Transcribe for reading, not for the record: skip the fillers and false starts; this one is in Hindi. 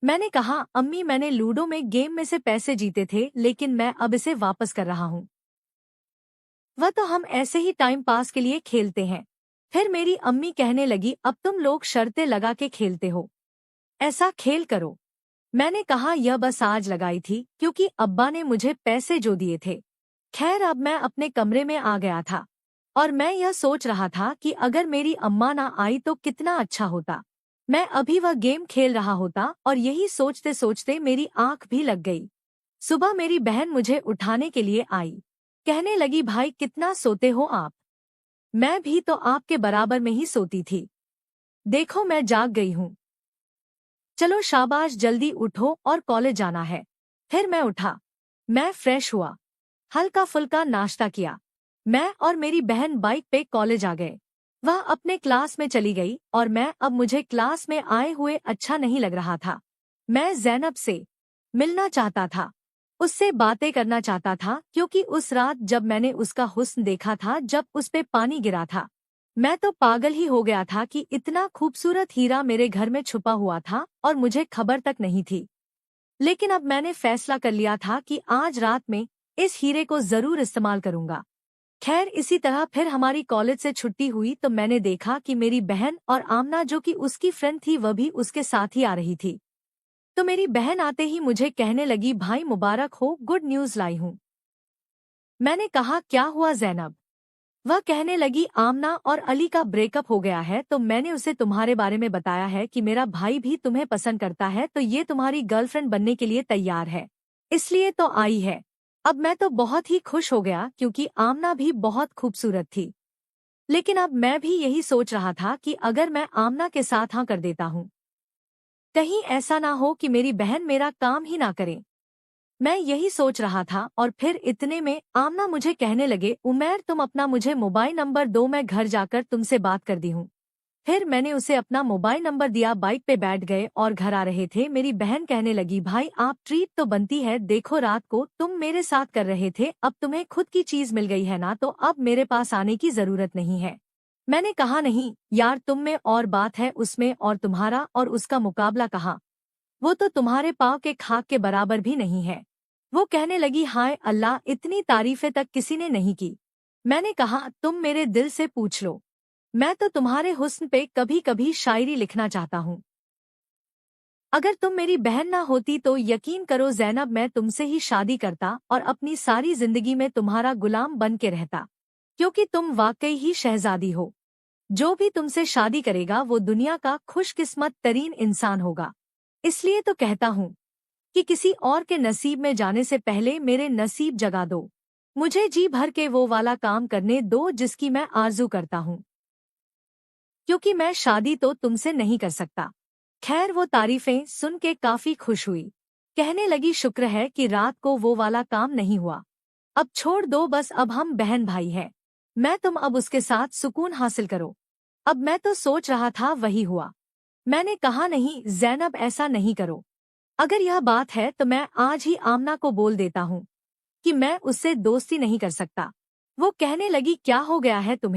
मैंने कहा, अम्मी मैंने लूडो में गेम में से पैसे जीते थे लेकिन मैं अब इसे वापस कर रहा हूँ। वह तो हम ऐसे ही टाइम पास के लिए खेलते हैं। फिर मेरी अम्मी कहने लगी, अब तुम लोग शर्तें लगा के खेलते हो, ऐसा खेल करो। मैंने कहा, यह बस आज लगाई थी क्योंकि अब्बा ने मुझे पैसे जो दिए थे। खैर अब मैं अपने कमरे में आ गया था और मैं यह सोच रहा था कि अगर मेरी अम्मा ना आई तो कितना अच्छा होता। मैं अभी वह गेम खेल रहा होता और यही सोचते सोचते मेरी आंख भी लग गई। सुबह मेरी बहन मुझे उठाने के लिए आई। कहने लगी, भाई कितना सोते हो आप? मैं भी तो आपके बराबर में ही सोती थी। देखो मैं जाग गई हूँ। चलो शाबाश, जल्दी उठो और कॉलेज जाना है। फिर मैं उठा। मैं फ्रेश हुआ, हल्का फुल्का नाश्ता किया। मैं और मेरी बहन बाइक पे कॉलेज आ गए। वह अपने क्लास में चली गई और अब मुझे क्लास में आए हुए अच्छा नहीं लग रहा था। मैं ज़ैनब से मिलना चाहता था, उससे बातें करना चाहता था क्योंकि उस रात जब मैंने उसका हुस्न देखा था, जब उस पे पानी गिरा था, मैं तो पागल ही हो गया था कि इतना खूबसूरत हीरा मेरे घर में छुपा हुआ था और मुझे खबर तक नहीं थी। लेकिन अब मैंने फैसला कर लिया था कि आज रात में इस हीरे को जरूर इस्तेमाल करूंगा। खैर इसी तरह फिर हमारी कॉलेज से छुट्टी हुई तो मैंने देखा कि मेरी बहन और आमना जो कि उसकी फ्रेंड थी वह भी उसके साथ ही आ रही थी। तो मेरी बहन आते ही मुझे कहने लगी, भाई मुबारक हो, गुड न्यूज़ लाई हूँ। मैंने कहा, क्या हुआ ज़ैनब? वह कहने लगी, आमना और अली का ब्रेकअप हो गया है तो मैंने उसे तुम्हारे बारे में बताया है कि मेरा भाई भी तुम्हें पसंद करता है तो ये तुम्हारी गर्लफ्रेंड बनने के लिए तैयार है, इसलिए तो आई है। अब मैं तो बहुत ही खुश हो गया क्योंकि आमना भी बहुत खूबसूरत थी। लेकिन अब मैं भी यही सोच रहा था कि अगर मैं आमना के साथ हाँ कर देता हूँ, कहीं ऐसा ना हो कि मेरी बहन मेरा काम ही ना करे। मैं यही सोच रहा था और फिर इतने में आमना मुझे कहने लगे, उमैर तुम अपना मुझे मोबाइल नंबर दो, मैं घर जाकर तुमसे बात कर दी हूँ। फिर मैंने उसे अपना मोबाइल नंबर दिया, बाइक पे बैठ गए और घर आ रहे थे। मेरी बहन कहने लगी, भाई आप ट्रीट तो बनती है, देखो रात को तुम मेरे साथ कर रहे थे, अब तुम्हें खुद की चीज मिल गई है ना, तो अब मेरे पास आने की जरूरत नहीं है। मैंने कहा, नहीं यार, तुम में और बात है उसमें, और तुम्हारा और उसका मुकाबला कहाँ, वो तो तुम्हारे पाँव के खाक के बराबर भी नहीं है। वो कहने लगी, हाय अल्लाह, इतनी तारीफें तक किसी ने नहीं की। मैंने कहा, तुम मेरे दिल से पूछ लो, मैं तो तुम्हारे हुस्न पे कभी कभी शायरी लिखना चाहता हूँ। अगर तुम मेरी बहन ना होती तो यकीन करो ज़ैनब, मैं तुमसे ही शादी करता और अपनी सारी जिंदगी में तुम्हारा गुलाम बन के रहता, क्योंकि तुम वाकई ही शहजादी हो। जो भी तुमसे शादी करेगा वो दुनिया का खुशकिस्मत तरीन इंसान होगा। इसलिए तो कहता हूँ कि किसी और के नसीब में जाने से पहले मेरे नसीब जगा दो। मुझे जी भर के वो वाला काम करने दो जिसकी मैं आरजू करता हूँ, क्योंकि मैं शादी तो तुमसे नहीं कर सकता। खैर वो तारीफें सुन के काफी खुश हुई। कहने लगी, शुक्र है कि रात को वो वाला काम नहीं हुआ। अब छोड़ दो, बस अब हम बहन भाई हैं। मैं तुम अब उसके साथ सुकून हासिल करो। अब मैं तो सोच रहा था वही हुआ। मैंने कहा, नहीं ज़ैनब, ऐसा नहीं करो। अगर यह बात है तो मैं आज ही आमना को बोल देता हूँ कि मैं उससे दोस्ती नहीं कर सकता। वो कहने लगी, क्या हो गया है तुम्हें?